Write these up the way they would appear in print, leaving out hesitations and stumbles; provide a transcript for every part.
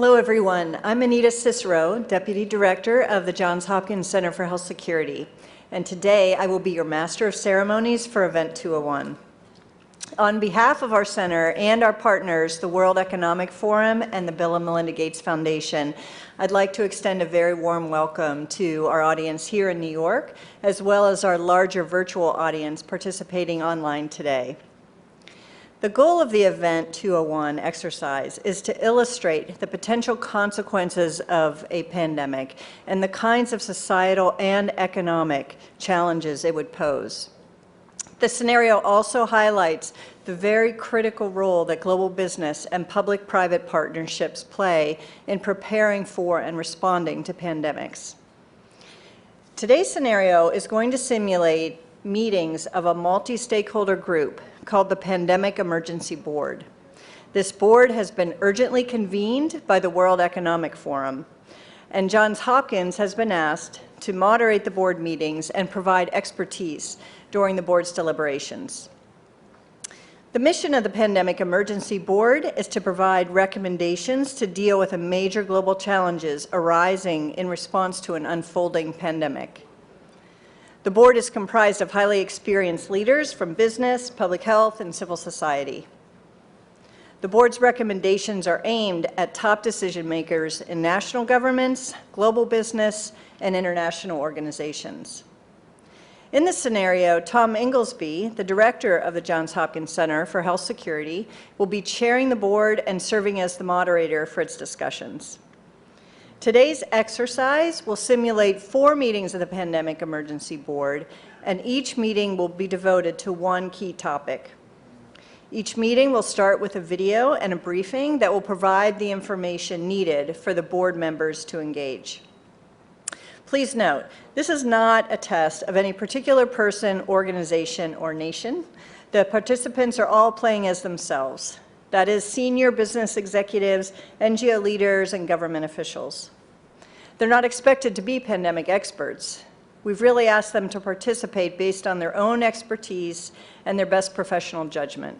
Hello, everyone. I'm Anita Cicero, Deputy Director of the Johns Hopkins Center for Health Security, and today I will be your Master of Ceremonies for Event 201. On behalf of our center and our partners, the World Economic Forum and the Bill and Melinda Gates Foundation, I'd like to extend a very warm welcome to our audience here in New York, as well as our larger virtual audience participating online today. The goal of the Event 201 exercise is to illustrate the potential consequences of a pandemic and the kinds of societal and economic challenges it would pose. The scenario also highlights the very critical role that global business and public-private partnerships play in preparing for and responding to pandemics. Today's scenario is going to simulate meetings of a multi-stakeholder group called the Pandemic Emergency Board. This board has been urgently convened by the World Economic Forum, and Johns Hopkins has been asked to moderate the board meetings and provide expertise during the board's deliberations. The mission of the Pandemic Emergency Board is to provide recommendations to deal with the major global challenges arising in response to an unfolding pandemic. The board is comprised of highly experienced leaders from business, public health, and civil society. The board's recommendations are aimed at top decision makers in national governments, global business, and international organizations. In this scenario, Tom Inglesby, the director of the Johns Hopkins Center for Health Security, will be chairing the board and serving as the moderator for its discussions. Today's exercise will simulate 4 meetings of the Pandemic Emergency Board, and each meeting will be devoted to one key topic. Each meeting will start with a video and a briefing that will provide the information needed for the board members to engage. Please note, this is not a test of any particular person, organization, or nation. The participants are all playing as themselves. That is, senior business executives, NGO leaders, and government officials. They're not expected to be pandemic experts. We've really asked them to participate based on their own expertise and their best professional judgment.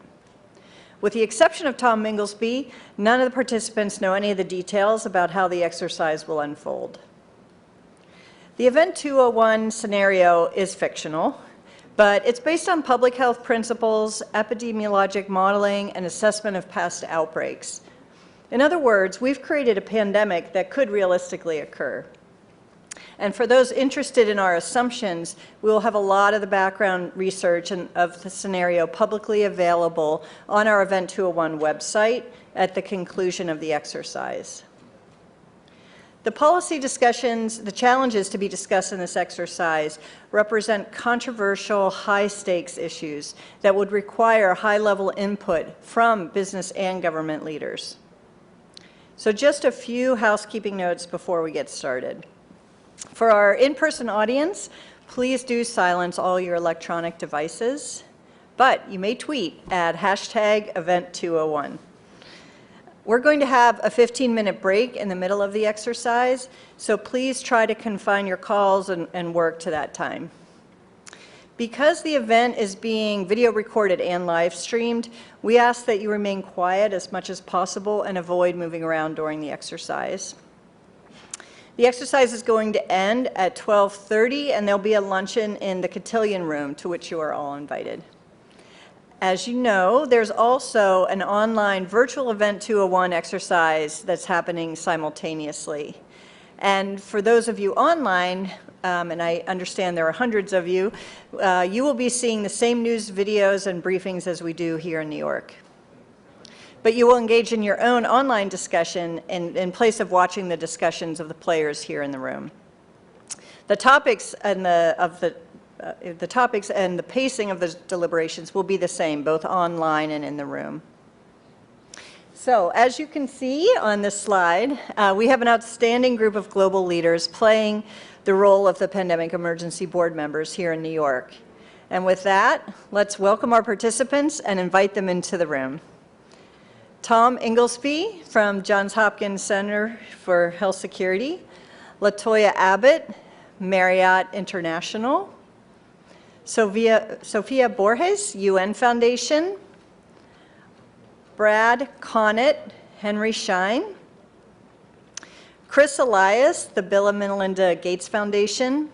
With the exception of Tom Inglesby, none of the participants know any of the details about how the exercise will unfold. The Event 201 scenario is fictional, but it's based on public health principles, epidemiologic modeling, and assessment of past outbreaks. In other words, we've created a pandemic that could realistically occur. And for those interested in our assumptions, we will have a lot of the background research of the scenario publicly available on our Event 201 website at the conclusion of the exercise. The policy discussions, the challenges to be discussed in this exercise represent controversial, high-stakes issues that would require high-level input from business and government leaders. So just a few housekeeping notes before we get started. For our in-person audience, please do silence all your electronic devices, but you may tweet at #Event201. We're going to have a 15-minute break in the middle of the exercise, so please try to confine your calls and work to that time. Because the event is being video recorded and live streamed, we ask that you remain quiet as much as possible and avoid moving around during the exercise. The exercise is going to end at 12:30, and there'll be a luncheon in the cotillion room, to which you are all invited. As you know, there's also an online virtual Event 201 exercise that's happening simultaneously. And for those of you online, and I understand there are hundreds of you, you will be seeing the same news videos and briefings as we do here in New York. But you will engage in your own online discussion in place of watching the discussions of the players here in the room. The topics and the topics and the pacing of the deliberations will be the same, both online and in the room. So, as you can see on this slide, we have an outstanding group of global leaders playing the role of the Pandemic Emergency Board members here in New York. And with that, let's welcome our participants and invite them into the room. Tom Inglesby from Johns Hopkins Center for Health Security, Latoya Abbott, Marriott International, Sophia Borges, UN Foundation, Brad Connett, Henry Schein, Chris Elias, the Bill and Melinda Gates Foundation.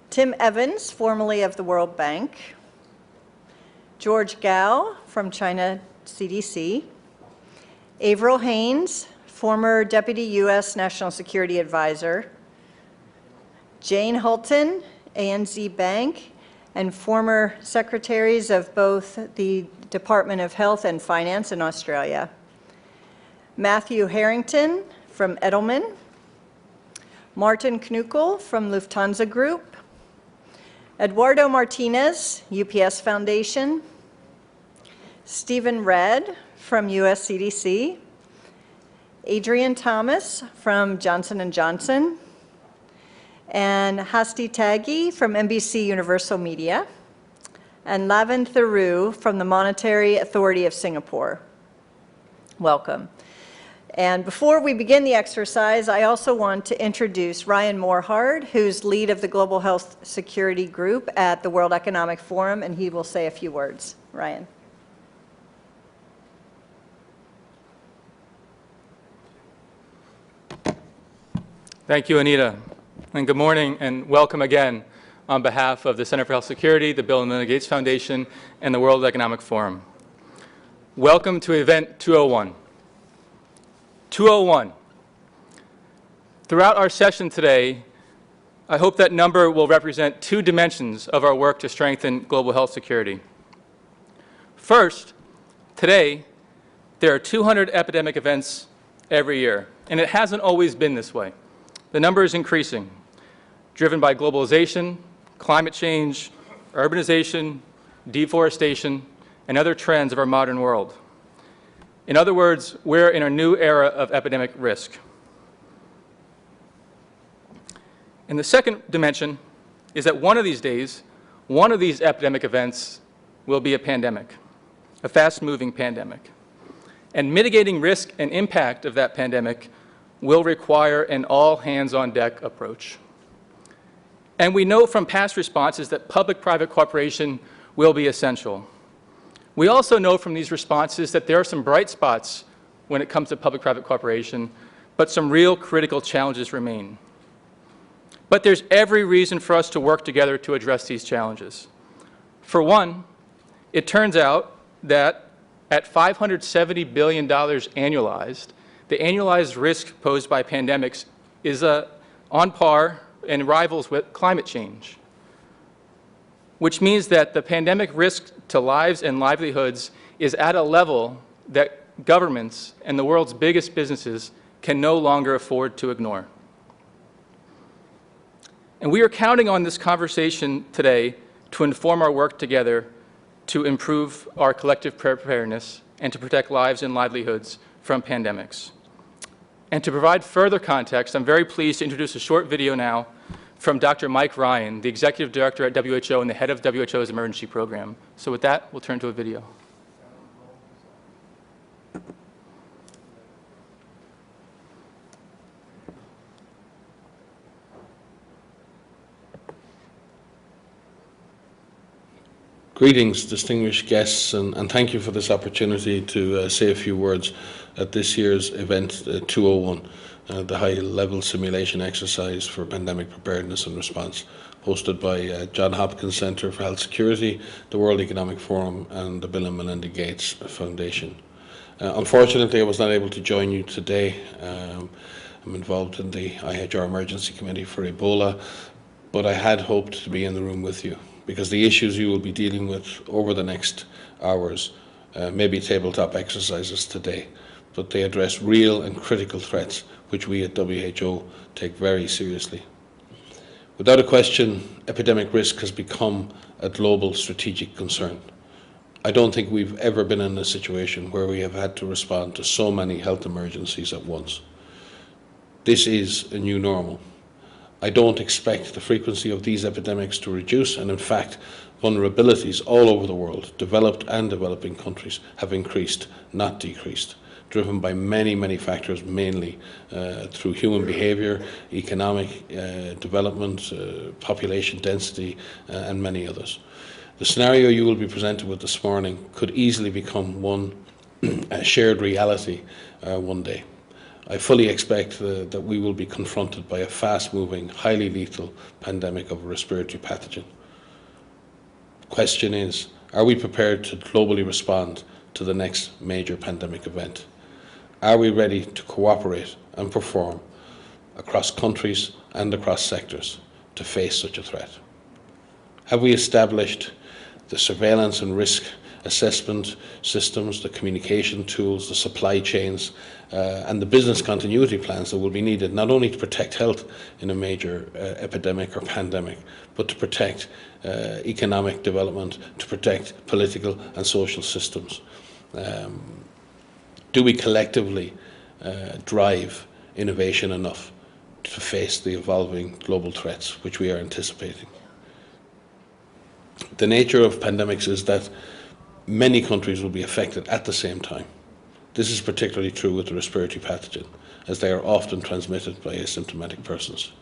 Tim Evans, formerly of the World Bank. George Gao from China CDC. Avril Haines, former Deputy U.S. National Security Advisor. Jane Hulton, ANZ Bank, and former secretaries of both the Department of Health and Finance in Australia. Matthew Harrington from Edelman. Martin Knuckle from Lufthansa Group. Eduardo Martinez, UPS Foundation. Stephen Redd from US CDC. Adrian Thomas from Johnson & Johnson. And Hasti Taggi from NBC Universal Media. And Lavin Theroux from the Monetary Authority of Singapore. Welcome. And before we begin the exercise, I also want to introduce Ryan Morhard, who's lead of the Global Health Security Group at the World Economic Forum, and he will say a few words. Ryan. Thank you, Anita. And good morning and welcome again on behalf of the Center for Health Security, the Bill and Melinda Gates Foundation, and the World Economic Forum. Welcome to Event 201. 201. Throughout our session today, I hope that number will represent two dimensions of our work to strengthen global health security. First, today, there are 200 epidemic events every year, and it hasn't always been this way. The number is increasing, driven by globalization, climate change, urbanization, deforestation, and other trends of our modern world. In other words, we're in a new era of epidemic risk. And the second dimension is that one of these days, one of these epidemic events will be a pandemic, a fast-moving pandemic. And mitigating risk and impact of that pandemic will require an all-hands-on-deck approach. And we know from past responses that public-private cooperation will be essential. We also know from these responses that there are some bright spots when it comes to public-private cooperation, but some real critical challenges remain. But there's every reason for us to work together to address these challenges. For one, it turns out that at $570 billion annualized, the annualized risk posed by pandemics is on par and rivals with climate change, which means that the pandemic risk to lives and livelihoods is at a level that governments and the world's biggest businesses can no longer afford to ignore. And we are counting on this conversation today to inform our work together to improve our collective preparedness and to protect lives and livelihoods from pandemics. And to provide further context, I'm very pleased to introduce a short video now from Dr. Mike Ryan, the Executive Director at WHO and the head of WHO's emergency program. So with that, we'll turn to a video. Greetings, distinguished guests, and thank you for this opportunity to say a few words at this year's event 201. The high-level simulation exercise for pandemic preparedness and response, hosted by Johns Hopkins Center for Health Security, the World Economic Forum, and the Bill and Melinda Gates Foundation. Unfortunately, I was not able to join you today. I'm involved in the IHR Emergency Committee for Ebola, but I had hoped to be in the room with you, because the issues you will be dealing with over the next hours may be tabletop exercises today, but they address real and critical threats which we at WHO take very seriously. Without a question, epidemic risk has become a global strategic concern. I don't think we've ever been in a situation where we have had to respond to so many health emergencies at once. This is a new normal. I don't expect the frequency of these epidemics to reduce, and in fact, vulnerabilities all over the world, developed and developing countries, have increased, not decreased, driven by many, many factors, mainly through human behaviour, economic development, population density, and many others. The scenario you will be presented with this morning could easily become one shared reality one day. I fully expect that we will be confronted by a fast-moving, highly lethal pandemic of a respiratory pathogen. The question is, are we prepared to globally respond to the next major pandemic event? Are we ready to cooperate and perform across countries and across sectors to face such a threat? Have we established the surveillance and risk assessment systems, the communication tools, the supply chains, and the business continuity plans that will be needed not only to protect health in a major epidemic or pandemic, but to protect economic development, to protect political and social systems? Do we collectively drive innovation enough to face the evolving global threats which we are anticipating? The nature of pandemics is that many countries will be affected at the same time. This is particularly true with the respiratory pathogen, as they are often transmitted by asymptomatic persons.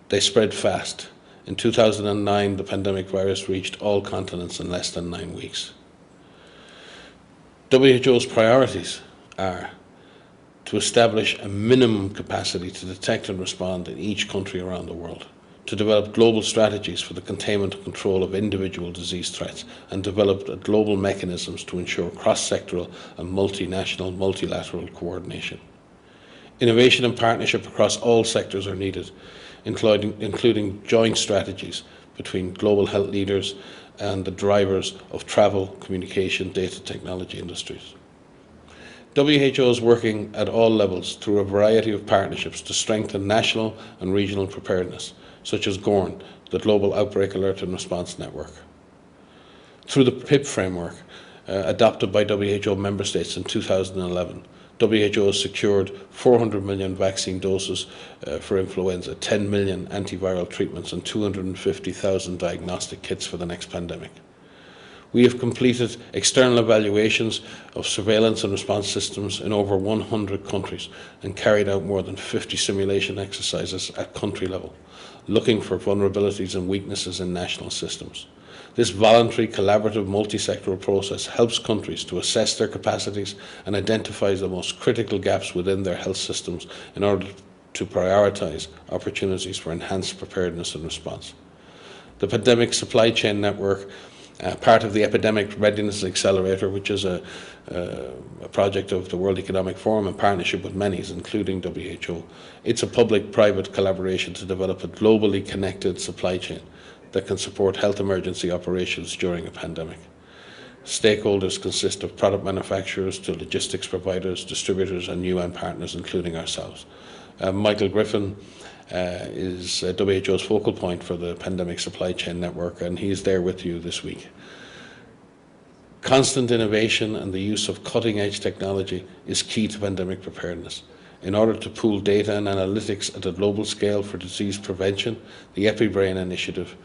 They spread fast. In 2009, the pandemic virus reached all continents in less than 9 weeks. WHO's priorities are to establish a minimum capacity to detect and respond in each country around the world, to develop global strategies for the containment and control of individual disease threats, and develop global mechanisms to ensure cross-sectoral and multinational, multilateral coordination. Innovation and partnership across all sectors are needed, including joint strategies between global health leaders and the drivers of travel, communication, data technology industries. WHO is working at all levels through a variety of partnerships to strengthen national and regional preparedness, such as GORN, the Global Outbreak Alert and Response Network. Through the PIP framework, adopted by WHO member states in 2011, WHO has secured 400 million vaccine doses for influenza, 10 million antiviral treatments, and 250,000 diagnostic kits for the next pandemic. We have completed external evaluations of surveillance and response systems in over 100 countries and carried out more than 50 simulation exercises at country level, looking for vulnerabilities and weaknesses in national systems. This voluntary, collaborative, multi-sectoral process helps countries to assess their capacities and identifies the most critical gaps within their health systems in order to prioritise opportunities for enhanced preparedness and response. The Pandemic Supply Chain Network, part of the Epidemic Readiness Accelerator, which is a project of the World Economic Forum in partnership with many, including WHO. It's a public-private collaboration to develop a globally connected supply chain that can support health emergency operations during a pandemic. Stakeholders consist of product manufacturers to logistics providers, distributors and UN partners, including ourselves. Michael Griffin is WHO's focal point for the Pandemic Supply Chain Network, and he is there with you this week. Constant innovation and the use of cutting-edge technology is key to pandemic preparedness. In order to pool data and analytics at a global scale for disease prevention, the EpiBrain initiative,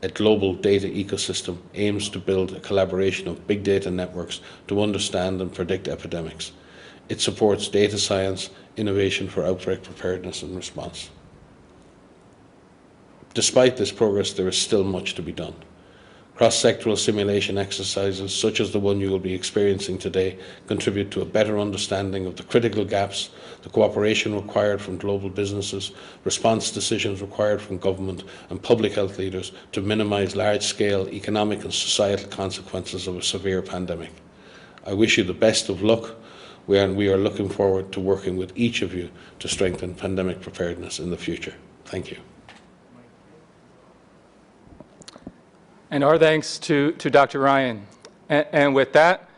a global data ecosystem, aims to build a collaboration of big data networks to understand and predict epidemics. It supports data science, innovation for outbreak preparedness and response. Despite this progress, there is still much to be done. Cross-sectoral simulation exercises, such as the one you will be experiencing today, contribute to a better understanding of the critical gaps, the cooperation required from global businesses, response decisions required from government and public health leaders to minimise large-scale economic and societal consequences of a severe pandemic. I wish you the best of luck, and we are looking forward to working with each of you to strengthen pandemic preparedness in the future. Thank you. And our thanks to Dr. Ryan. And with that,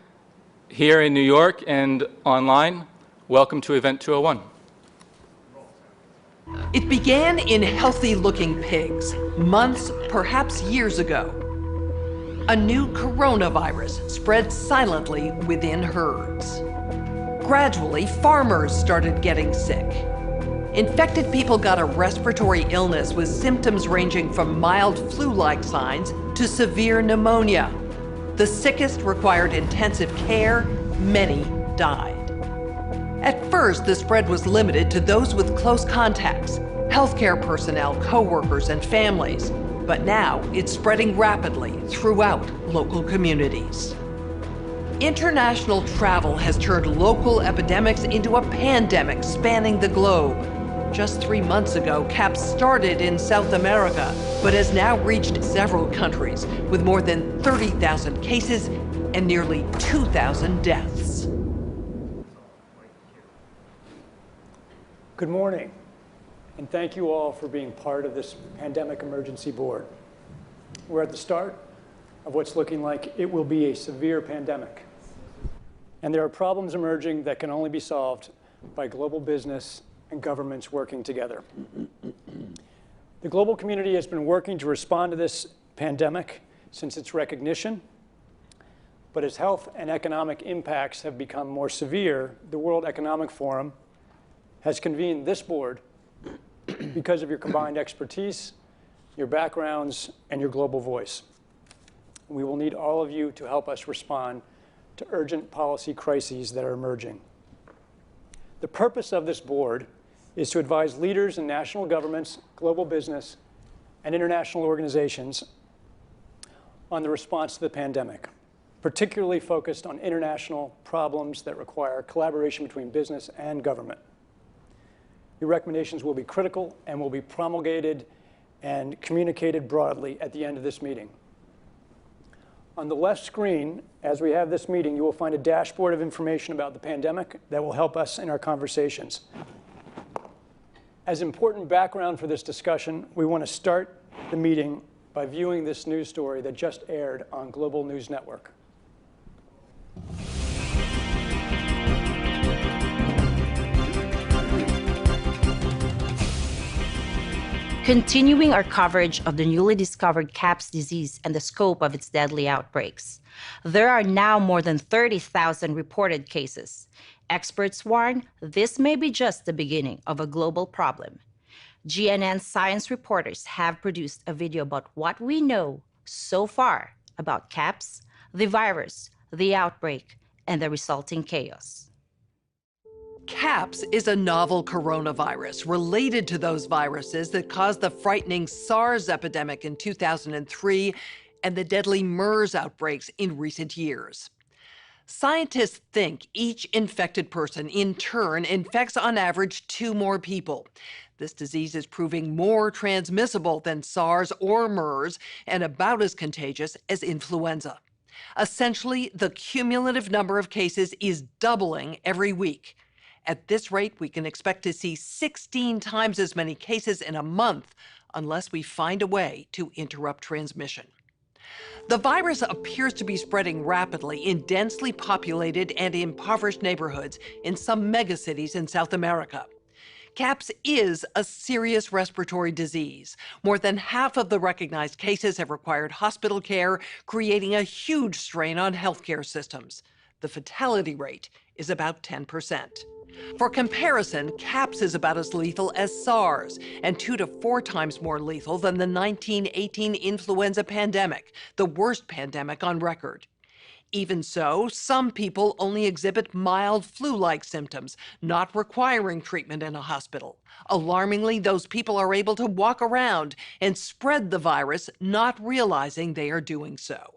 here in New York and online, welcome to Event 201. It began in healthy-looking pigs, months, perhaps years ago. A new coronavirus spread silently within herds. Gradually, farmers started getting sick. Infected people got a respiratory illness with symptoms ranging from mild flu-like signs to severe pneumonia. The sickest required intensive care. Many died. At first, the spread was limited to those with close contacts, healthcare personnel, co-workers, and families. But now it's spreading rapidly throughout local communities. International travel has turned local epidemics into a pandemic spanning the globe. Just 3 months ago, CAPS started in South America, but has now reached several countries with more than 30,000 cases and nearly 2,000 deaths. Good morning, and thank you all for being part of this Pandemic Emergency Board. We're at the start of what's looking like it will be a severe pandemic. And there are problems emerging that can only be solved by global business and governments working together. The global community has been working to respond to this pandemic since its recognition, but as health and economic impacts have become more severe, the World Economic Forum has convened this board because of your combined expertise, your backgrounds, and your global voice. We will need all of you to help us respond to urgent policy crises that are emerging. The purpose of this board is to advise leaders in national governments, global business, and international organizations on the response to the pandemic, particularly focused on international problems that require collaboration between business and government. Your recommendations will be critical and will be promulgated and communicated broadly at the end of this meeting. On the left screen, as we have this meeting, you will find a dashboard of information about the pandemic that will help us in our conversations. As important background for this discussion, we want to start the meeting by viewing this news story that just aired on Global News Network. Continuing our coverage of the newly discovered CAPS disease and the scope of its deadly outbreaks. There are now more than 30,000 reported cases. Experts warn this may be just the beginning of a global problem. GNN science reporters have produced a video about what we know so far about CAPS, the virus, the outbreak, and the resulting chaos. CAPS is a novel coronavirus related to those viruses that caused the frightening SARS epidemic in 2003 and the deadly MERS outbreaks in recent years. Scientists think each infected person in turn infects on average 2 more people. This disease is proving more transmissible than SARS or MERS and about as contagious as influenza. Essentially, the cumulative number of cases is doubling every week. At this rate, we can expect to see 16 times as many cases in a month unless we find a way to interrupt transmission. The virus appears to be spreading rapidly in densely populated and impoverished neighborhoods in some megacities in South America. CAPS is a serious respiratory disease. More than half of the recognized cases have required hospital care, creating a huge strain on healthcare systems. The fatality rate is about 10%. For comparison, CAPS is about as lethal as SARS and 2 to 4 times more lethal than the 1918 influenza pandemic, the worst pandemic on record. Even so, some people only exhibit mild flu-like symptoms, not requiring treatment in a hospital. Alarmingly, those people are able to walk around and spread the virus, not realizing they are doing so.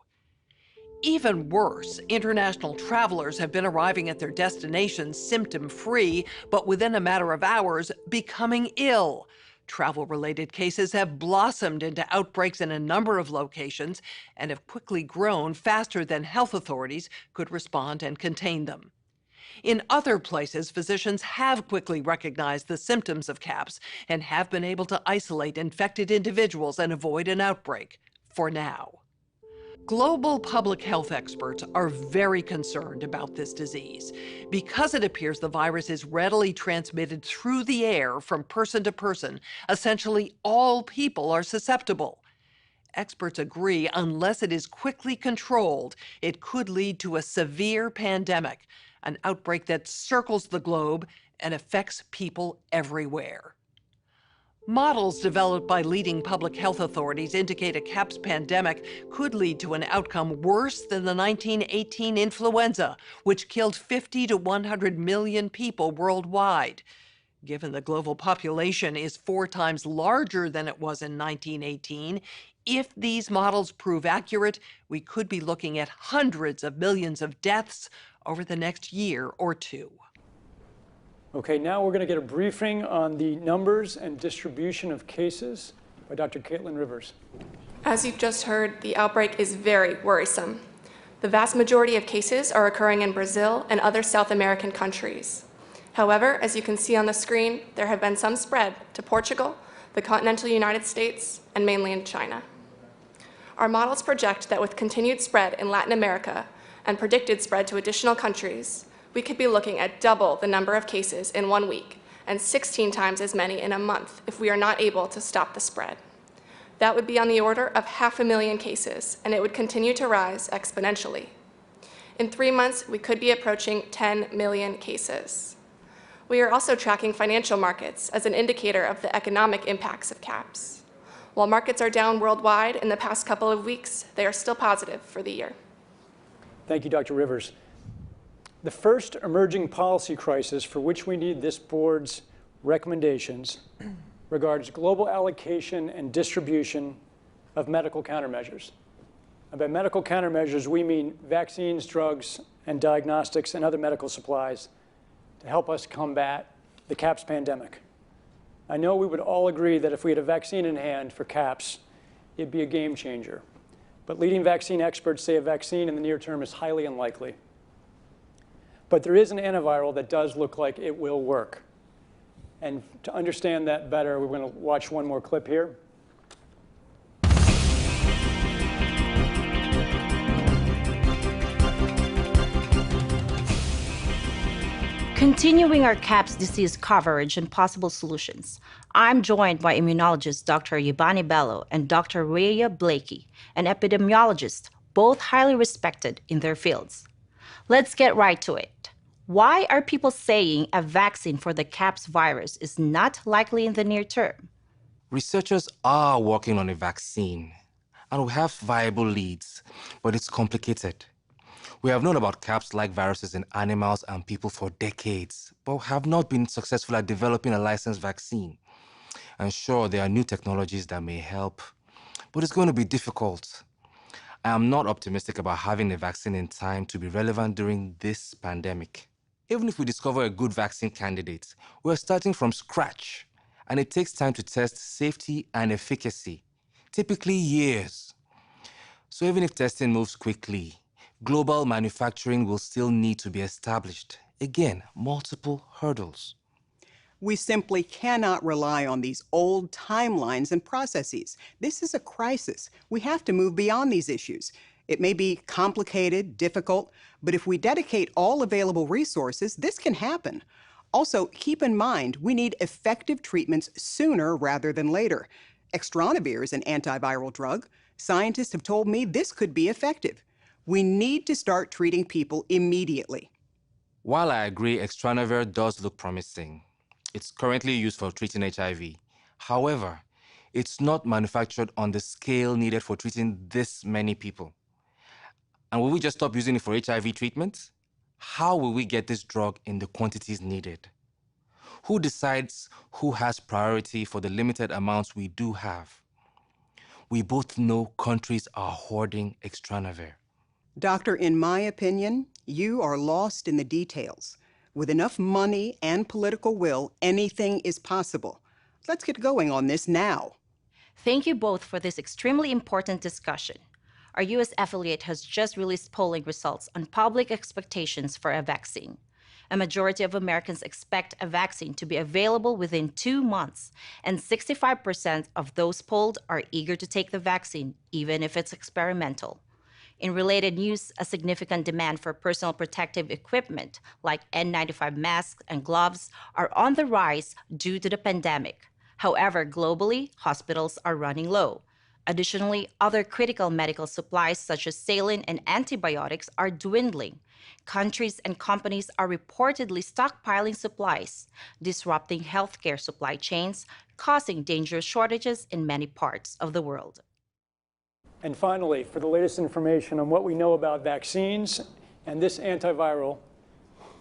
Even worse, international travelers have been arriving at their destinations symptom-free, but within a matter of hours, becoming ill. Travel-related cases have blossomed into outbreaks in a number of locations and have quickly grown faster than health authorities could respond and contain them. In other places, physicians have quickly recognized the symptoms of CAPS and have been able to isolate infected individuals and avoid an outbreak, for now. Global public health experts are very concerned about this disease because it appears the virus is readily transmitted through the air from person to person. Essentially, all people are susceptible. Experts agree unless it is quickly controlled, it could lead to a severe pandemic, an outbreak that circles the globe and affects people everywhere. Models developed by leading public health authorities indicate a CAPS pandemic could lead to an outcome worse than the 1918 influenza, which killed 50 to 100 million people worldwide. Given the global population is 4 times larger than it was in 1918, if these models prove accurate, we could be looking at hundreds of millions of deaths over the next year or two. Okay, now we're going to get a briefing on the numbers and distribution of cases by Dr. Caitlin Rivers. As you've just heard, the outbreak is very worrisome. The vast majority of cases are occurring in Brazil and other South American countries. However, as you can see on the screen, there have been some spread to Portugal, the continental United States, and mainland China. Our models project that with continued spread in Latin America and predicted spread to additional countries, we could be looking at double the number of cases in 1 week and 16 times as many in a month if we are not able to stop the spread. That would be on the order of 500,000 cases, and it would continue to rise exponentially. In 3 months, we could be approaching 10 million cases. We are also tracking financial markets as an indicator of the economic impacts of CAPS. While markets are down worldwide in the past couple of weeks, they are still positive for the year. Thank you, Dr. Rivers. The first emerging policy crisis for which we need this board's recommendations regards global allocation and distribution of medical countermeasures. And by medical countermeasures, we mean vaccines, drugs, and diagnostics and other medical supplies to help us combat the CAPS pandemic. I know we would all agree that if we had a vaccine in hand for CAPS, it'd be a game changer. But leading vaccine experts say a vaccine in the near term is highly unlikely. But there is an antiviral that does look like it will work. And to understand that better, we're going to watch one more clip here. Continuing our CAPS disease coverage and possible solutions, I'm joined by immunologist Dr. Yabani Bello and Dr. Rhea Blakey, an epidemiologist, both highly respected in their fields. Let's get right to it. Why are people saying a vaccine for the CAPS virus is not likely in the near term? Researchers are working on a vaccine, and we have viable leads, but it's complicated. We have known about CAPS-like viruses in animals and people for decades, but have not been successful at developing a licensed vaccine. And sure, there are new technologies that may help, but it's going to be difficult. I am not optimistic about having a vaccine in time to be relevant during this pandemic. Even if we discover a good vaccine candidate, we're starting from scratch, and it takes time to test safety and efficacy, typically years. So even if testing moves quickly, global manufacturing will still need to be established. Again, multiple hurdles. We simply cannot rely on these old timelines and processes. This is a crisis. We have to move beyond these issues. It may be complicated, difficult, but if we dedicate all available resources, this can happen. Also, keep in mind, we need effective treatments sooner rather than later. Extranavir is an antiviral drug. Scientists have told me this could be effective. We need to start treating people immediately. While I agree Extranavir does look promising, it's currently used for treating HIV. However, it's not manufactured on the scale needed for treating this many people. And will we just stop using it for HIV treatment? How will we get this drug in the quantities needed? Who decides who has priority for the limited amounts we do have? We both know countries are hoarding Extranavir. Doctor, in my opinion, you are lost in the details. With enough money and political will, anything is possible. Let's get going on this now. Thank you both for this extremely important discussion. Our U.S. affiliate has just released polling results on public expectations for a vaccine. A majority of Americans expect a vaccine to be available within 2 months, and 65% of those polled are eager to take the vaccine, even if it's experimental. In related news, a significant demand for personal protective equipment like N95 masks and gloves are on the rise due to the pandemic. However, globally, hospitals are running low. Additionally, other critical medical supplies such as saline and antibiotics are dwindling. Countries and companies are reportedly stockpiling supplies, disrupting healthcare supply chains, causing dangerous shortages in many parts of the world. And finally, for the latest information on what we know about vaccines and this antiviral,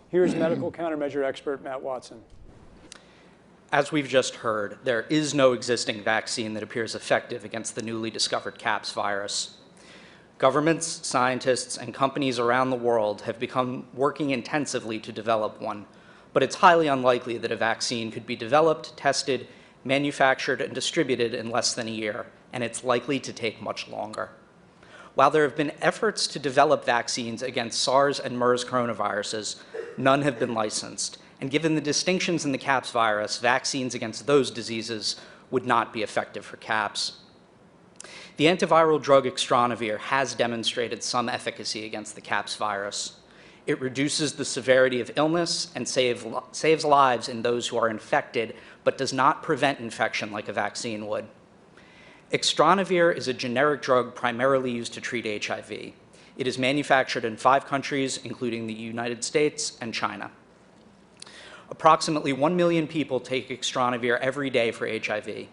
here's medical countermeasure expert Matt Watson. as we've just heard, there is no existing vaccine that appears effective against the newly discovered CAPS virus. Governments, scientists, and companies around the world have become working intensively to develop one, but it's highly unlikely that a vaccine could be developed, tested, manufactured, and distributed in less than a year, and it's likely to take much longer. While there have been efforts to develop vaccines against SARS and MERS coronaviruses, none have been licensed. And given the distinctions in the CAPS virus, vaccines against those diseases would not be effective for CAPS. The antiviral drug Extranavir has demonstrated some efficacy against the CAPS virus. It reduces the severity of illness and saves lives in those who are infected, but does not prevent infection like a vaccine would. Extranavir is a generic drug primarily used to treat HIV. It is manufactured in 5 countries, including the United States and China. Approximately 1 million people take Extranavir every day for HIV.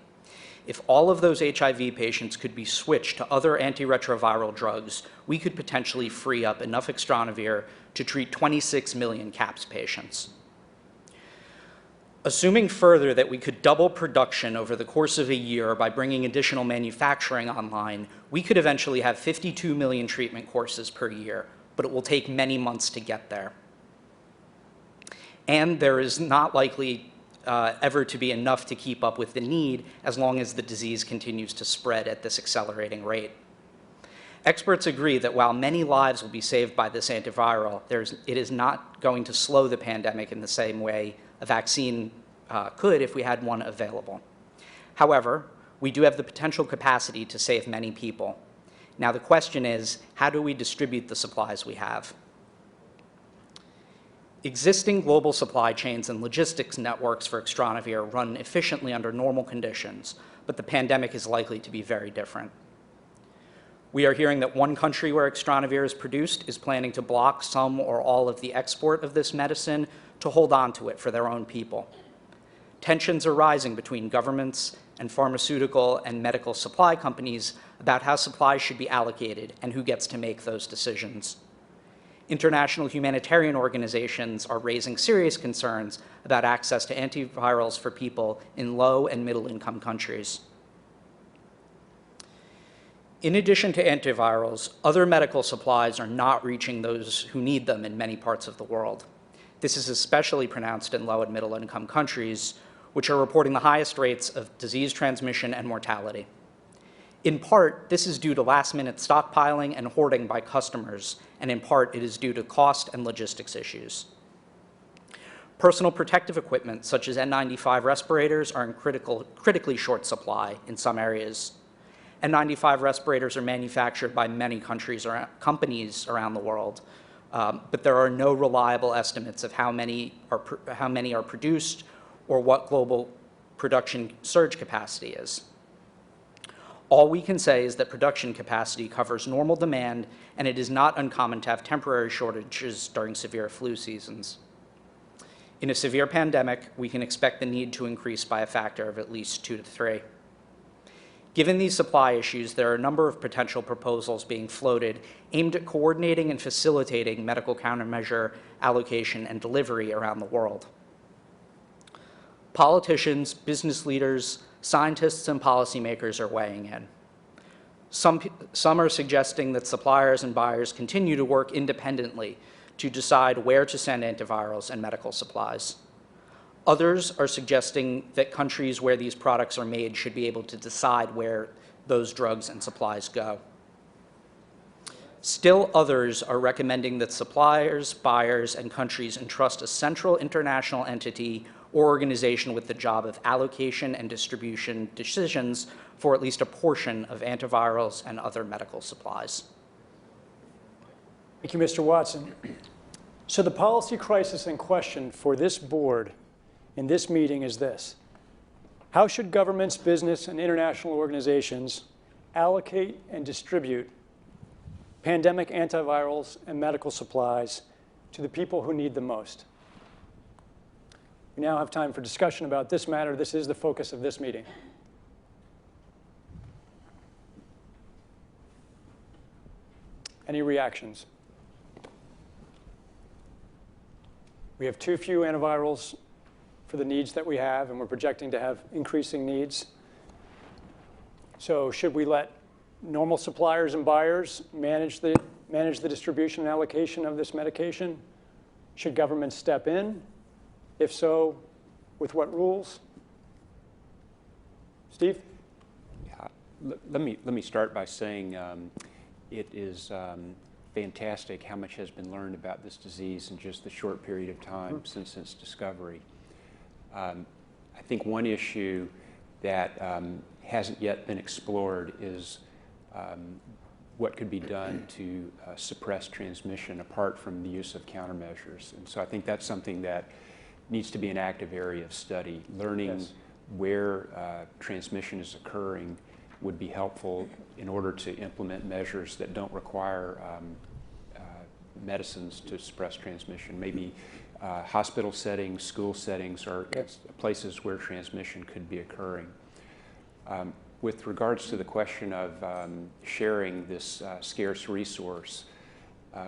If all of those HIV patients could be switched to other antiretroviral drugs, we could potentially free up enough Extranavir to treat 26 million CAPS patients. Assuming further that we could double production over the course of a year by bringing additional manufacturing online, we could eventually have 52 million treatment courses per year, but it will take many months to get there. And there is not likely ever to be enough to keep up with the need as long as the disease continues to spread at this accelerating rate. Experts agree that while many lives will be saved by this antiviral, it is not going to slow the pandemic in the same way a vaccine could if we had one available. However, we do have the potential capacity to save many people. Now the question is, how do we distribute the supplies we have? Existing global supply chains and logistics networks for Extranavir run efficiently under normal conditions, but the pandemic is likely to be very different. We are hearing that one country where Extranavir is produced is planning to block some or all of the export of this medicine to hold on to it for their own people. Tensions are rising between governments and pharmaceutical and medical supply companies about how supplies should be allocated and who gets to make those decisions. International humanitarian organizations are raising serious concerns about access to antivirals for people in low and middle-income countries. In addition to antivirals, other medical supplies are not reaching those who need them in many parts of the world. This is especially pronounced in low and middle-income countries, which are reporting the highest rates of disease transmission and mortality. In part, this is due to last-minute stockpiling and hoarding by customers, and in part, it is due to cost and logistics issues. Personal protective equipment, such as N95 respirators, are in critically short supply in some areas. N95 respirators are manufactured by many companies around the world, but there are no reliable estimates of how many are produced or what global production surge capacity is. All we can say is that production capacity covers normal demand, and it is not uncommon to have temporary shortages during severe flu seasons. In a severe pandemic, we can expect the need to increase by a factor of at least 2 to 3. Given these supply issues, there are a number of potential proposals being floated aimed at coordinating and facilitating medical countermeasure allocation and delivery around the world. Politicians, business leaders, scientists, and policymakers are weighing in. Some are suggesting that suppliers and buyers continue to work independently to decide where to send antivirals and medical supplies. Others are suggesting that countries where these products are made should be able to decide where those drugs and supplies go. Still others are recommending that suppliers, buyers, and countries entrust a central international entity or organization with the job of allocation and distribution decisions for at least a portion of antivirals and other medical supplies. Thank you, Mr. Watson. So the policy crisis in question for this board in this meeting is this: how should governments, business, and international organizations allocate and distribute pandemic antivirals and medical supplies to the people who need them most? We now have time for discussion about this matter. This is the focus of this meeting. Any reactions? We have too few antivirals for the needs that we have, and we're projecting to have increasing needs. So should we let normal suppliers and buyers manage the distribution and allocation of this medication? Should government step in? If so, with what rules? Steve? Yeah. Let me start by saying it is fantastic how much has been learned about this disease in just the short period of time since its discovery. I think one issue that hasn't yet been explored is what could be done to suppress transmission apart from the use of countermeasures. And so I think that's something that needs to be an active area of study. Learning where transmission is occurring would be helpful in order to implement measures that don't require medicines to suppress transmission. Maybe hospital settings, school settings are places where transmission could be occurring. With regards to the question of sharing this scarce resource,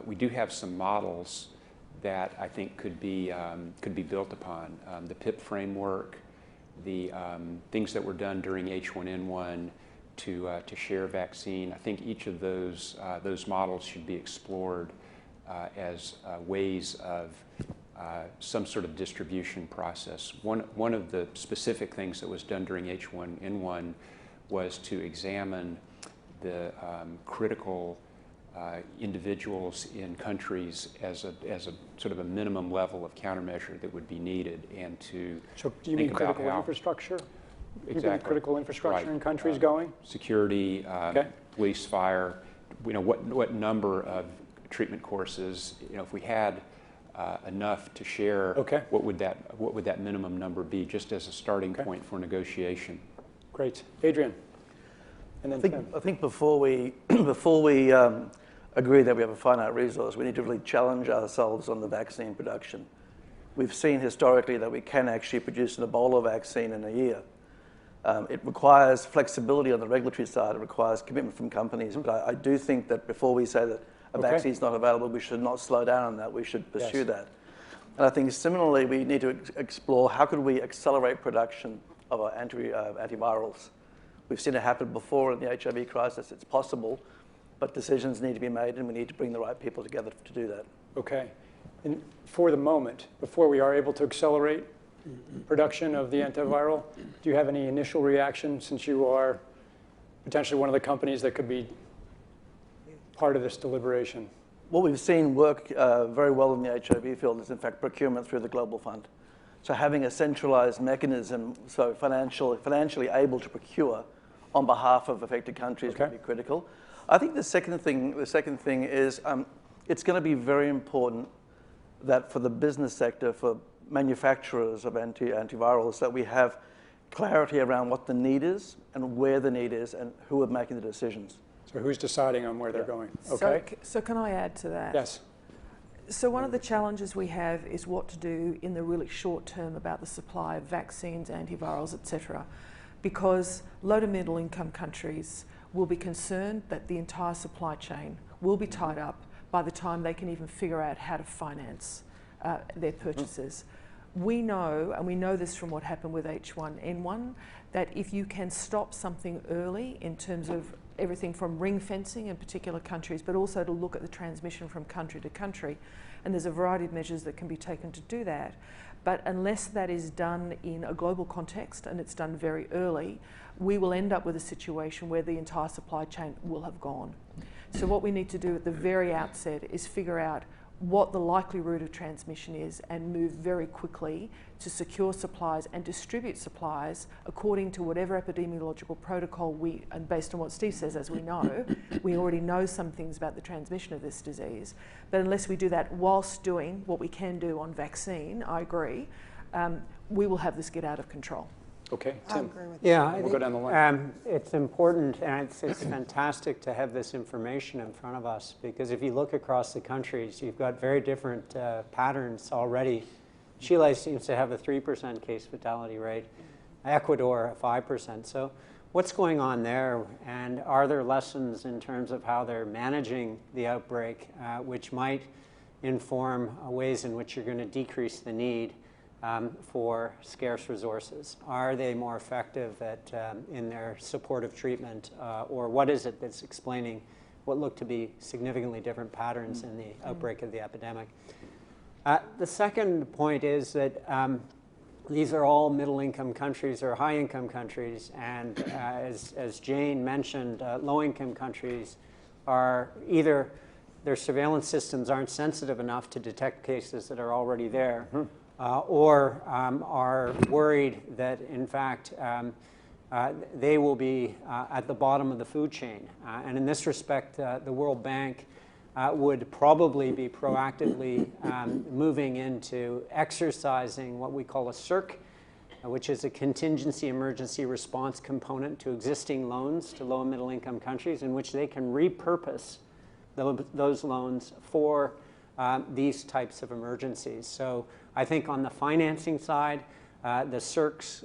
we do have some models that I think could be built upon. The PIP framework, the things that were done during H1N1 to share vaccine. I think each of those models should be explored as ways of some sort of distribution process. One of the specific things that was done during H1N1 was to examine the critical individuals in countries as a sort of a minimum level of countermeasure that would be needed, and to So do you mean critical infrastructure? Exactly. Critical infrastructure in countries going? Security, police, fire. What number of treatment courses? If we had enough to share, what would that minimum number be, just as a starting point for negotiation? Great, Adrian. And then I think before we agree that we have a finite resource, we need to really challenge ourselves on the vaccine production. We've seen historically that we can actually produce an Ebola vaccine in a year. It requires flexibility on the regulatory side. It requires commitment from companies. But I do think that before we say that a vaccine is not available, we should not slow down on that. We should pursue that. And I think similarly, we need to explore how could we accelerate production of our antivirals. We've seen it happen before in the HIV crisis. It's possible, but decisions need to be made, and we need to bring the right people together to do that. Okay. And for the moment, before we are able to accelerate production of the antiviral, do you have any initial reaction, since you are potentially one of the companies that could be part of this deliberation? What we've seen work very well in the HIV field is, in fact, procurement through the Global Fund. So having a centralized mechanism, so financially able to procure on behalf of affected countries would be critical. I think the second thing is it's going to be very important that for the business sector, for manufacturers of antivirals, that we have clarity around what the need is and where the need is and who are making the decisions. So who's deciding on where they're going? So can I add to that? Yes. So one of the challenges we have is what to do in the really short term about the supply of vaccines, antivirals, etc. Because low to middle income countries will be concerned that the entire supply chain will be tied up by the time they can even figure out how to finance their purchases. We know, and we know this from what happened with H1N1, that if you can stop something early in terms of everything from ring fencing in particular countries, but also to look at the transmission from country to country, and there's a variety of measures that can be taken to do that. But unless that is done in a global context and it's done very early, we will end up with a situation where the entire supply chain will have gone. So what we need to do at the very outset is figure out what the likely route of transmission is and move very quickly to secure supplies and distribute supplies according to whatever epidemiological protocol and based on what Steve says, as we know, we already know some things about the transmission of this disease. But unless we do that whilst doing what we can do on vaccine, I agree, we will have this get out of control. Okay, Tim. I agree with that. We'll go down the line. It's important, and it's fantastic to have this information in front of us, because if you look across the countries, you've got very different patterns already. Chile seems to have a 3% case fatality rate, Ecuador 5%. So what's going on there, and are there lessons in terms of how they're managing the outbreak, which might inform ways in which you're going to decrease the need for scarce resources? Are they more effective at, in their supportive treatment, or what is it that's explaining what look to be significantly different patterns in the outbreak of the epidemic? The second point is that these are all middle-income countries or high-income countries, and as Jane mentioned, low-income countries are either their surveillance systems aren't sensitive enough to detect cases that are already there, or are worried that, in fact, they will be at the bottom of the food chain. And in this respect, the World Bank would probably be proactively moving into exercising what we call a CERC, which is a contingency emergency response component to existing loans to low and middle income countries, in which they can repurpose those loans for these types of emergencies. So I think on the financing side, the CERCs,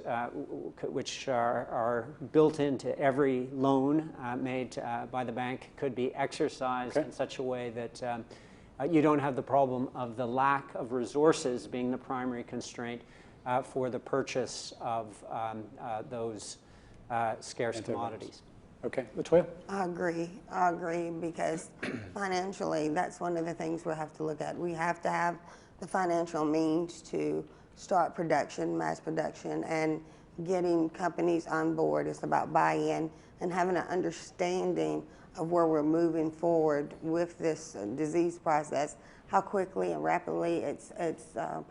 which are built into every loan made by the bank, could be exercised in such a way that you don't have the problem of the lack of resources being the primary constraint for the purchase of those scarce commodities. Okay, Latoya? I agree, because financially, that's one of the things we have to look at. We have to have the financial means to start production, mass production, and getting companies on board. It's about buy-in and having an understanding of where we're moving forward with this disease process, how quickly and rapidly it's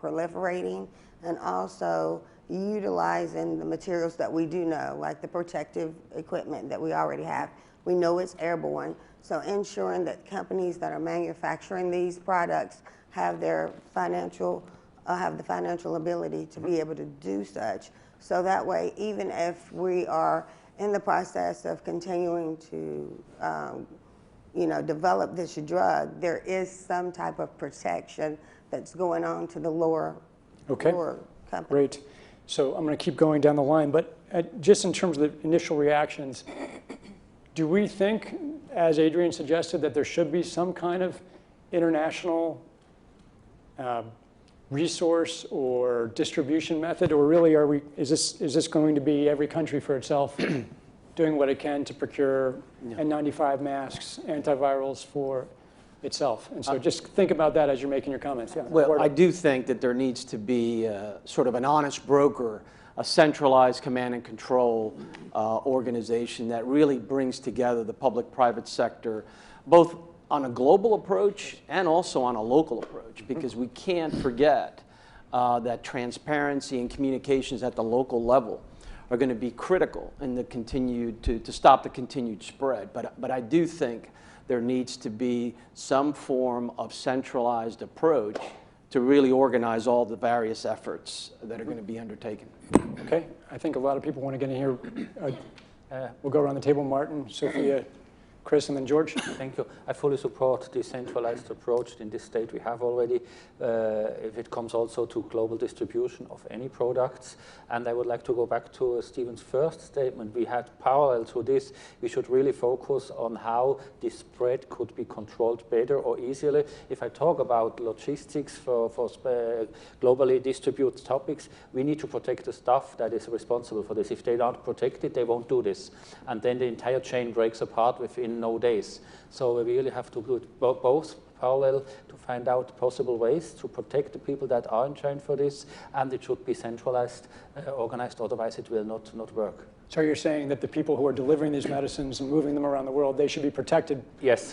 proliferating, and also utilizing the materials that we do know, like the protective equipment that we already have. We know it's airborne, so ensuring that companies that are manufacturing these products have their have the financial ability to be able to do such. So that way, even if we are in the process of continuing to develop this drug, there is some type of protection that's going on to the lower companies. Great. So I'm going to keep going down the line, but just in terms of the initial reactions, do we think, as Adrian suggested, that there should be some kind of international resource or distribution method, or really is this going to be every country for itself doing what it can to procure N95 masks, antivirals for itself? And so just think about that as you're making your comments. Yeah. Well, I do think that there needs to be sort of an honest broker, a centralized command and control organization that really brings together the public-private sector, both on a global approach and also on a local approach, because we can't forget that transparency and communications at the local level are going to be critical in the continued to stop the continued spread. But I do think there needs to be some form of centralized approach to really organize all the various efforts that are going to be undertaken. Okay, I think a lot of people want to get in here. We'll go around the table. Martin, Sophia, Chris, and then George. Thank you. I fully support the centralized approach in this state we have already, if it comes also to global distribution of any products. And I would like to go back to Stephen's first statement. We had parallel to this, we should really focus on how the spread could be controlled better or easily. If I talk about logistics for globally distributed topics, we need to protect the staff that is responsible for this. If they don't protect it, they won't do this. And then the entire chain breaks apart within no days. So we really have to do it both parallel to find out possible ways to protect the people that are in chain for this, and it should be centralized, organized, otherwise it will not work. So you're saying that the people who are delivering these medicines and moving them around the world, they should be protected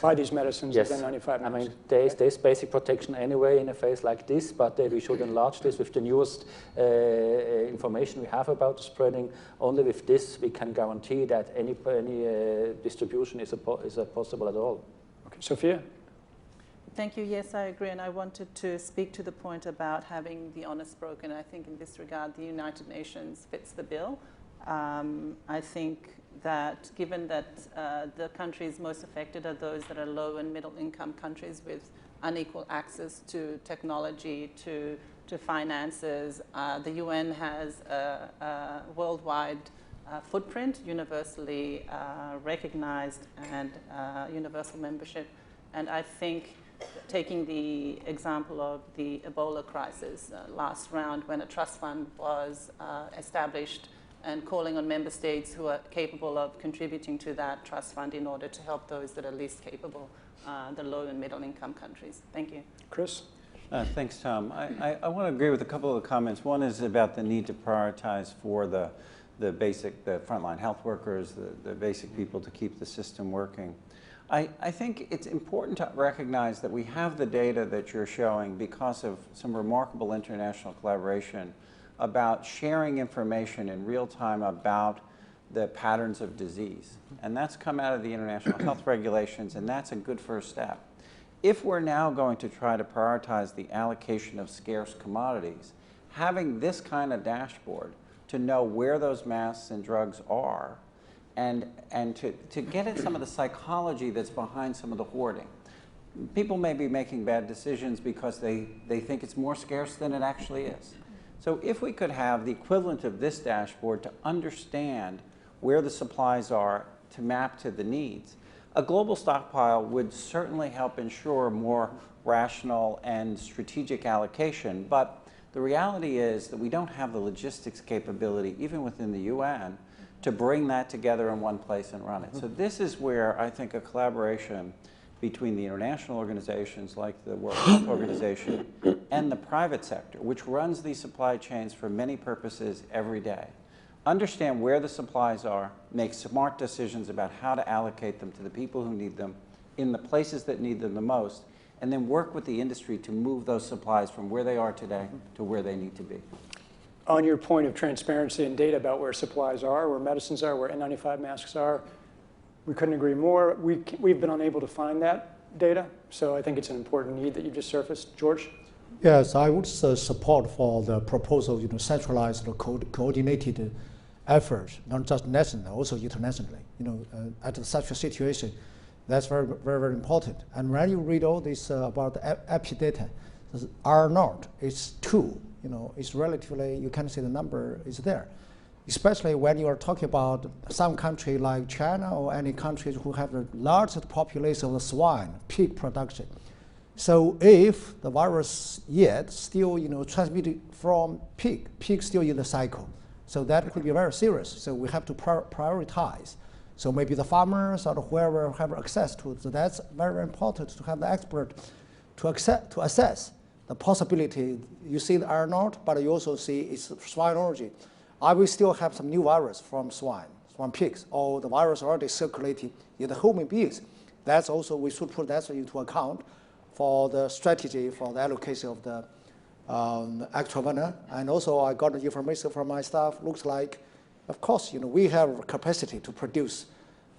by these medicines with N95? I mean, there's basic protection anyway in a phase like this, but we should enlarge this with the newest information we have about the spreading. Only with this we can guarantee that any distribution is possible at all. Okay, Sophia? Thank you. Yes, I agree. And I wanted to speak to the point about having the honest broker. And I think in this regard, the United Nations fits the bill. I think that given that the countries most affected are those that are low and middle income countries with unequal access to technology, to finances, the UN has a worldwide footprint, universally recognized, and universal membership. And I think taking the example of the Ebola crisis last round, when a trust fund was established, and calling on member states who are capable of contributing to that trust fund in order to help those that are least capable, the low and middle income countries. Thank you. Chris? Thanks, Tom. I want to agree with a couple of the comments. One is about the need to prioritize for the frontline health workers, the basic people to keep the system working. I think it's important to recognize that we have the data that you're showing because of some remarkable international collaboration about sharing information in real time about the patterns of disease. And that's come out of the international health regulations, and that's a good first step. If we're now going to try to prioritize the allocation of scarce commodities, having this kind of dashboard to know where those masks and drugs are, and to get at some of the psychology that's behind some of the hoarding. People may be making bad decisions because they think it's more scarce than it actually is. So if we could have the equivalent of this dashboard to understand where the supplies are to map to the needs, a global stockpile would certainly help ensure more rational and strategic allocation. But the reality is that we don't have the logistics capability, even within the UN, to bring that together in one place and run it. So this is where I think a collaboration between the international organizations like the World Health Organization and the private sector, which runs these supply chains for many purposes every day, understand where the supplies are, make smart decisions about how to allocate them to the people who need them in the places that need them the most, and then work with the industry to move those supplies from where they are today to where they need to be. On your point of transparency and data about where supplies are, where medicines are, where N95 masks are, we couldn't agree more. We've been unable to find that data, so I think it's an important need that you just surfaced. George? Yes, I would support for the proposal, centralized or coordinated effort, not just nationally, also internationally. At such a situation, that's very, very, very important. And when you read all this about the epi data, R0 is 2. It's relatively, you can see the number is there. Especially when you are talking about some country like China or any countries who have the largest population of swine, pig production. So if the virus yet still, transmitted from pig still in the cycle, so that could be very serious. So we have to prioritize. So maybe the farmers or whoever have access to it. So that's very, very important to have the expert to assess the possibility. You see the R0, but you also see its swine origin. I will still have some new virus from swine, from pigs, or the virus already circulating in the human beings. That's also, we should put that into account for the strategy for the allocation of the actual winner. And also I got the information from my staff, looks like, of course, we have capacity to produce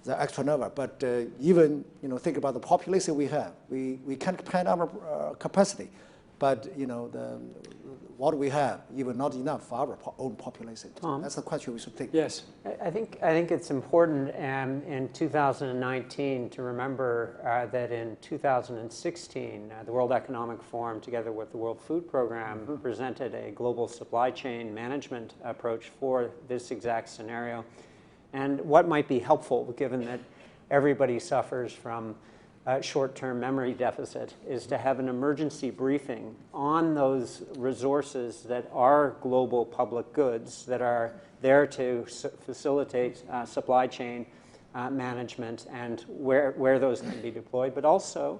the extra number, but even, think about the population we have. We can't expand our capacity, but, what we have, even not enough for our own population. Tom? That's the question we should think. Yes. I think it's important in 2019 to remember that in 2016, the World Economic Forum, together with the World Food Program, presented a global supply chain management approach for this exact scenario. And what might be helpful, given that everybody suffers from short-term memory deficit, is to have an emergency briefing on those resources that are global public goods that are there to facilitate supply chain management and where those can be deployed, but also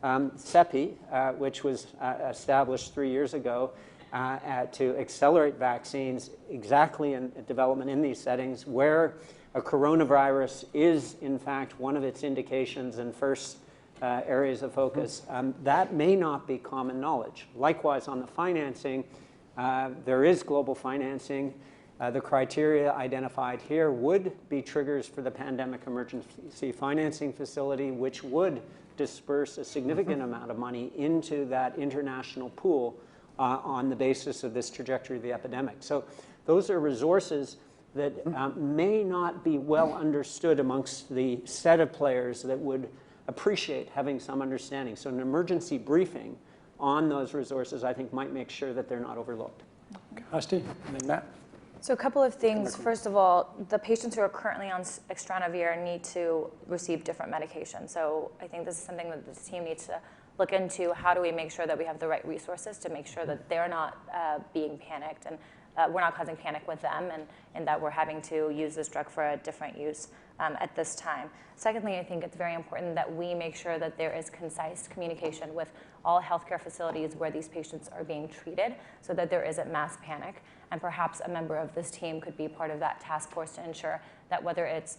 CEPI, which was established 3 years ago to accelerate vaccines exactly in development in these settings where a coronavirus is, in fact, one of its indications and first areas of focus. That may not be common knowledge. Likewise, on the financing, there is global financing. The criteria identified here would be triggers for the Pandemic Emergency Financing Facility, which would disperse a significant amount of money into that international pool on the basis of this trajectory of the epidemic. So those are resources that may not be well understood amongst the set of players that would appreciate having some understanding. So an emergency briefing on those resources, I think, might make sure that they're not overlooked. Asti, and then Matt. So a couple of things. First of all, the patients who are currently on Extranavir need to receive different medication. So I think this is something that the team needs to look into how do we make sure that we have the right resources to make sure that they're not being panicked and we're not causing panic with them, and that we're having to use this drug for a different use at this time. Secondly, I think it's very important that we make sure that there is concise communication with all healthcare facilities where these patients are being treated so that there isn't mass panic. And perhaps a member of this team could be part of that task force to ensure that whether it's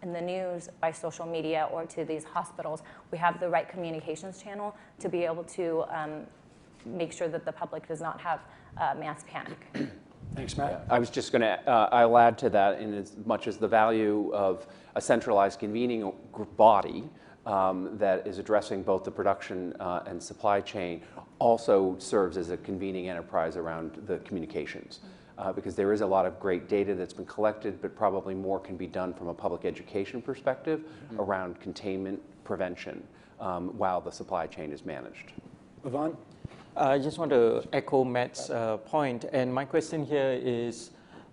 in the news, by social media, or to these hospitals, we have the right communications channel to be able to make sure that the public does not have mass panic. Thanks, Matt. I was just going to, I'll add to that in as much as the value of a centralized convening body that is addressing both the production and supply chain also serves as a convening enterprise around the communications. Because there is a lot of great data that's been collected, but probably more can be done from a public education perspective around containment prevention while the supply chain is managed. Yvonne? I just want to echo Matt's point, and my question here is,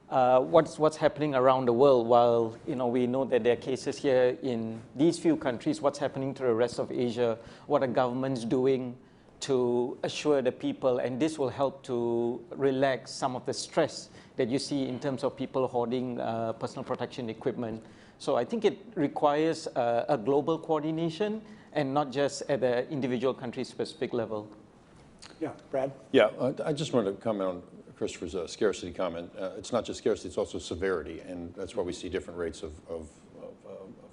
what's happening around the world? While we know that there are cases here in these few countries, what's happening to the rest of Asia? What are governments doing to assure the people? And this will help to relax some of the stress that you see in terms of people hoarding personal protection equipment. So I think it requires a global coordination and not just at the individual country-specific level. Yeah, Brad? Yeah, I just wanted to comment on Christopher's scarcity comment. It's not just scarcity, it's also severity, and that's why we see different rates of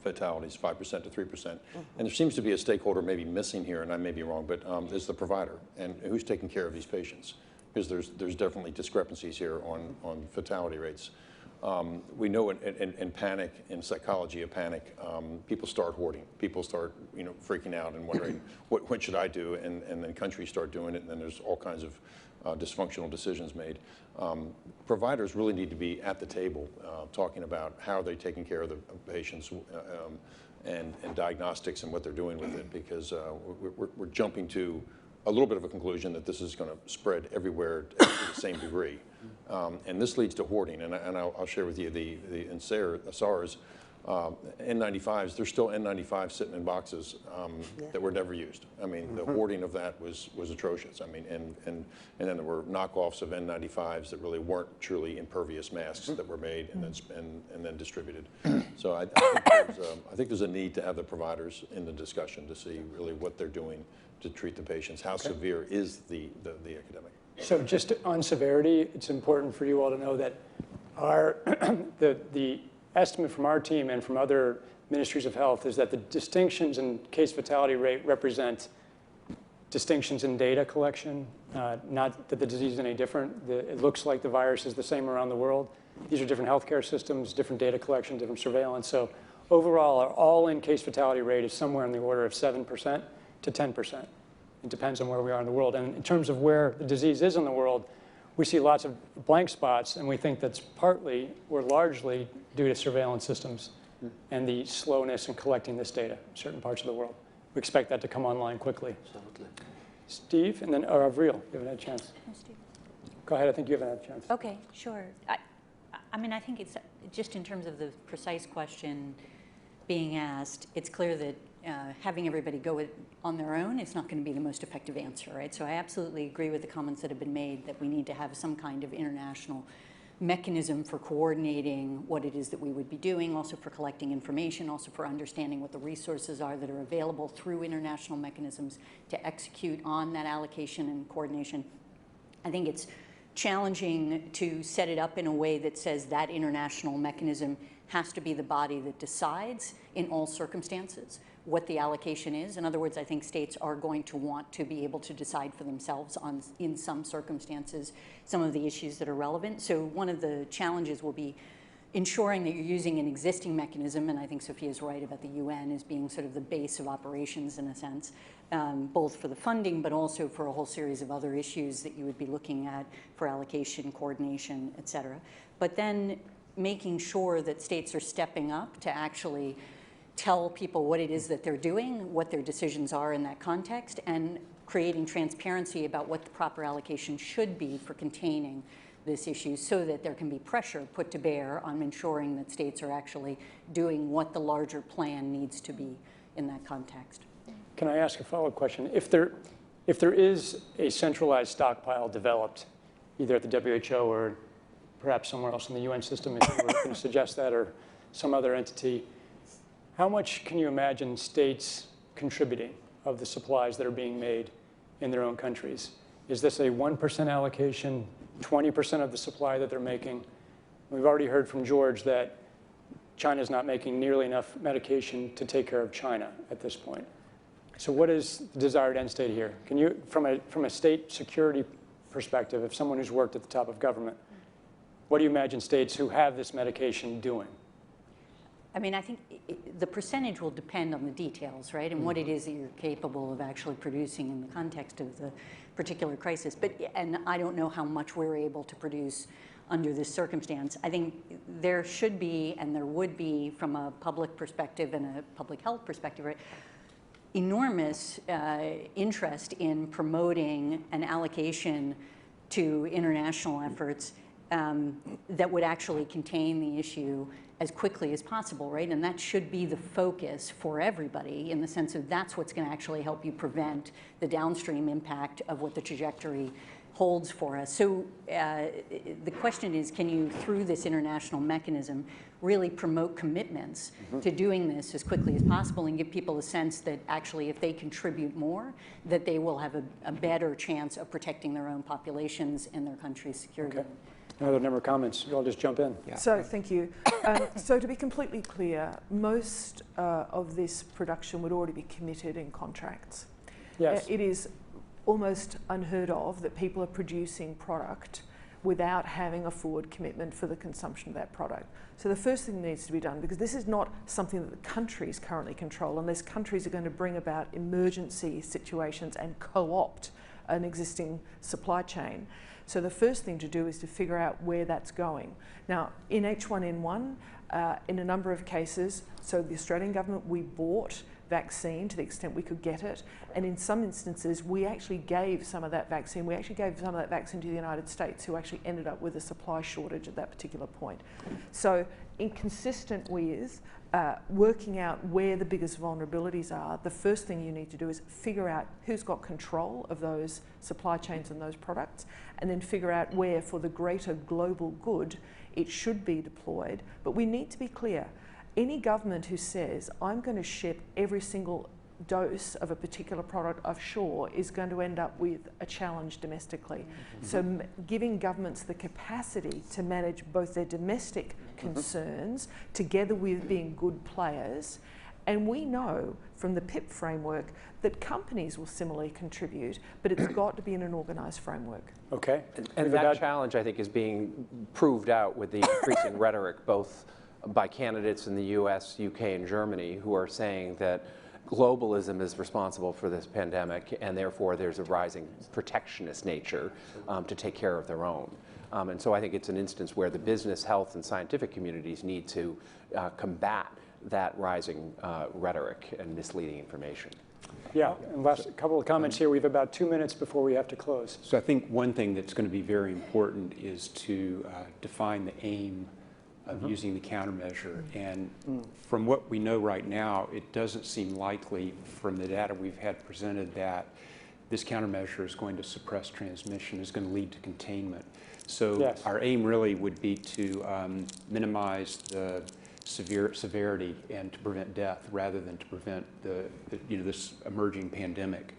fatalities, 5% to 3%. And there seems to be a stakeholder maybe missing here, and I may be wrong, but is the provider, and who's taking care of these patients? Because there's definitely discrepancies here on fatality rates. We know in panic, in psychology of panic, people start hoarding. People start, freaking out and wondering, what should I do? And then countries start doing it, and then there's all kinds of dysfunctional decisions made. Providers really need to be at the table talking about how they're taking care of the patients and diagnostics and what they're doing with it, because we're jumping to a little bit of a conclusion that this is going to spread everywhere to the same degree. And this leads to hoarding, and I'll share with you in SARS, N95s, there's still N95s sitting in boxes that were never used. I mean, the hoarding of that was atrocious. I mean, and then there were knockoffs of N95s that really weren't truly impervious masks that were made and then distributed. So I think there's a need to have the providers in the discussion to see really what they're doing to treat the patients. How severe is the epidemic? So just on severity, it's important for you all to know that the estimate from our team and from other ministries of health is that the distinctions in case fatality rate represent distinctions in data collection, not that the disease is any different. It looks like the virus is the same around the world. These are different healthcare systems, different data collection, different surveillance. So overall, our all-in case fatality rate is somewhere in the order of 7% to 10%. It depends on where we are in the world. And in terms of where the disease is in the world, we see lots of blank spots, and we think that's partly or largely due to surveillance systems and the slowness in collecting this data in certain parts of the world. We expect that to come online quickly. Absolutely. Steve, and then Avril, you haven't had a chance. No, Steve. Go ahead, I think you haven't had a chance. Okay, sure. I mean, I think it's just in terms of the precise question being asked, it's clear that having everybody go on their own is not going to be the most effective answer, right? So I absolutely agree with the comments that have been made that we need to have some kind of international mechanism for coordinating what it is that we would be doing, also for collecting information, also for understanding what the resources are that are available through international mechanisms to execute on that allocation and coordination. I think it's challenging to set it up in a way that says that international mechanism has to be the body that decides in all circumstances what the allocation is. In other words, I think states are going to want to be able to decide for themselves on, in some circumstances, some of the issues that are relevant. So one of the challenges will be ensuring that you're using an existing mechanism, and I think Sophia's right about the UN as being sort of the base of operations in a sense, both for the funding, but also for a whole series of other issues that you would be looking at for allocation, coordination, et cetera. But then making sure that states are stepping up to actually tell people what it is that they're doing, what their decisions are in that context, and creating transparency about what the proper allocation should be for containing this issue so that there can be pressure put to bear on ensuring that states are actually doing what the larger plan needs to be in that context. Can I ask a follow-up question? If there is a centralized stockpile developed, either at the WHO or perhaps somewhere else in the UN system, if you were going to suggest that, or some other entity, how much can you imagine states contributing of the supplies that are being made in their own countries? Is this a 1% allocation, 20% of the supply that they're making? We've already heard from George that China's not making nearly enough medication to take care of China at this point. So what is the desired end state here? Can you, from a state security perspective, if someone who's worked at the top of government, what do you imagine states who have this medication doing? I mean, I think the percentage will depend on the details, right? And what it is that you're capable of actually producing in the context of the particular crisis. And I don't know how much we're able to produce under this circumstance. I think there should be, and there would be, from a public perspective and a public health perspective, right, enormous interest in promoting an allocation to international efforts that would actually contain the issue as quickly as possible, right? And that should be the focus for everybody, in the sense of that's what's going to actually help you prevent the downstream impact of what the trajectory holds for us. So the question is, can you, through this international mechanism, really promote commitments to doing this as quickly as possible and give people a sense that actually if they contribute more, that they will have a better chance of protecting their own populations and their country's security. Okay. Another number of comments. I'll just jump in. Yeah. So thank you. So to be completely clear, most of this production would already be committed in contracts. Yes. It is almost unheard of that people are producing product without having a forward commitment for the consumption of that product. So the first thing that needs to be done, because this is not something that the countries currently control, unless countries are going to bring about emergency situations and co-opt an existing supply chain. So the first thing to do is to figure out where that's going. Now, in H1N1, in a number of cases, so the Australian government, we bought vaccine to the extent we could get it, and in some instances, we actually gave some of that vaccine. We actually gave some of that vaccine to the United States, who actually ended up with a supply shortage at that particular point. So, inconsistent with working out where the biggest vulnerabilities are, the first thing you need to do is figure out who's got control of those supply chains and those products, and then figure out where, for the greater global good, it should be deployed. But we need to be clear. Any government who says, I'm going to ship every single dose of a particular product offshore is going to end up with a challenge domestically. So giving governments the capacity to manage both their domestic concerns together with being good players. And we know from the PIP framework that companies will similarly contribute, but it's got to be in an organised framework. Okay. And that challenge, I think, is being proved out with the increasing rhetoric, both by candidates in the US, UK, and Germany, who are saying that globalism is responsible for this pandemic, and therefore there's a rising protectionist nature to take care of their own. And so I think it's an instance where the business, health, and scientific communities need to combat that rising rhetoric and misleading information. Yeah, and last couple of comments here. We have about 2 minutes before we have to close. So I think one thing that's going to be very important is to define the aim of using the countermeasure. And from what we know right now, it doesn't seem likely from the data we've had presented that this countermeasure is going to suppress transmission, is going to lead to containment. So our aim really would be to minimize the severity and to prevent death rather than to prevent this emerging pandemic.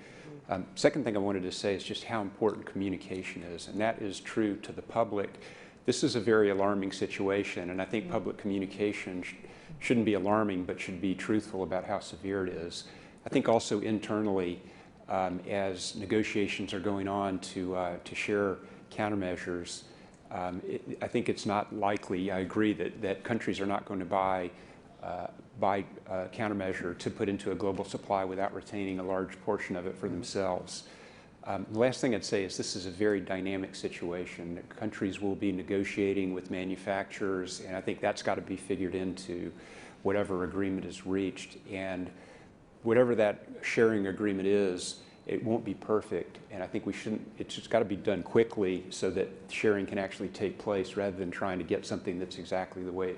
Second thing I wanted to say is just how important communication is, and that is true to the public. This is a very alarming situation, and I think public communication shouldn't be alarming, but should be truthful about how severe it is. I think also internally, as negotiations are going on to share countermeasures, I think it's not likely, I agree, that countries are not going to buy a countermeasure to put into a global supply without retaining a large portion of it for themselves. The last thing I'd say is this is a very dynamic situation. Countries will be negotiating with manufacturers, and I think that's got to be figured into whatever agreement is reached. And whatever that sharing agreement is, it won't be perfect, and I think it's just got to be done quickly so that sharing can actually take place rather than trying to get something that's exactly the way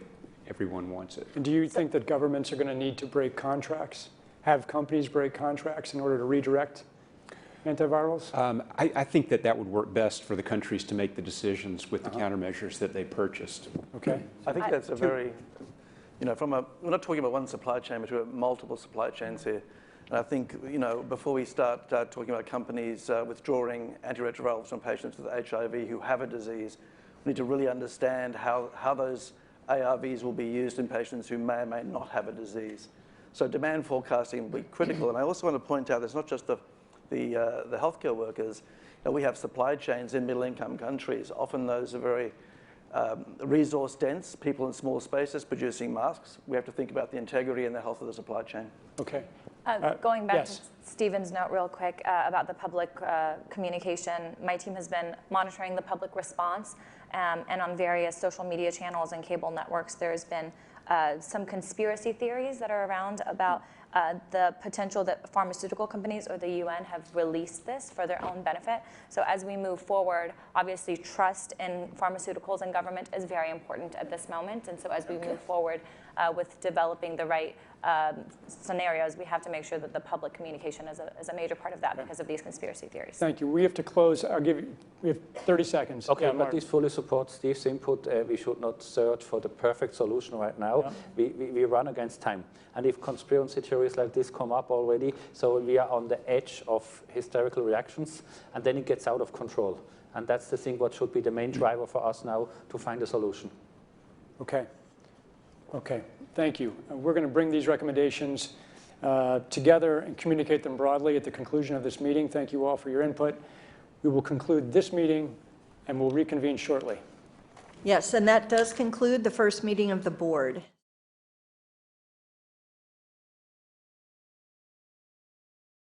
everyone wants it. And do you think that governments are going to need to break contracts have companies break contracts in order to redirect antivirals? I think that would work best for the countries to make the decisions with the countermeasures that they purchased. Okay. I think that's a very, we're not talking about one supply chain, but we're talking about multiple supply chains here. And I think, before we start talking about companies withdrawing antiretrovirals from patients with HIV who have a disease, we need to really understand how those ARVs will be used in patients who may or may not have a disease. So demand forecasting will be critical. And I also want to point out it's not just the healthcare workers. We have supply chains in middle-income countries. Often those are very resource dense, people in small spaces producing masks. We have to think about the integrity and the health of the supply chain. Okay. Going back yes. to Stephen's note real quick about the public communication, my team has been monitoring the public response, and on various social media channels and cable networks, there's been some conspiracy theories that are around about the potential that pharmaceutical companies or the UN have released this for their own benefit. So as we move forward, obviously trust in pharmaceuticals and government is very important at this moment. And so as we move forward with developing the right scenarios, we have to make sure that the public communication is a major part of that because of these conspiracy theories. Thank you. We have to close. we have 30 seconds. Okay, Yeah, but Mark. this fully supports Steve's input. We should not search for the perfect solution right now. Yeah. We run against time. And if conspiracy theories like this come up already, so we are on the edge of hysterical reactions, and then it gets out of control. And that's the thing what should be the main driver for us now to find a solution. Okay. Okay. Thank you. We're going to bring these recommendations together and communicate them broadly at the conclusion of this meeting. Thank you all for your input. We will conclude this meeting and we'll reconvene shortly. Yes, and that does conclude the first meeting of the board.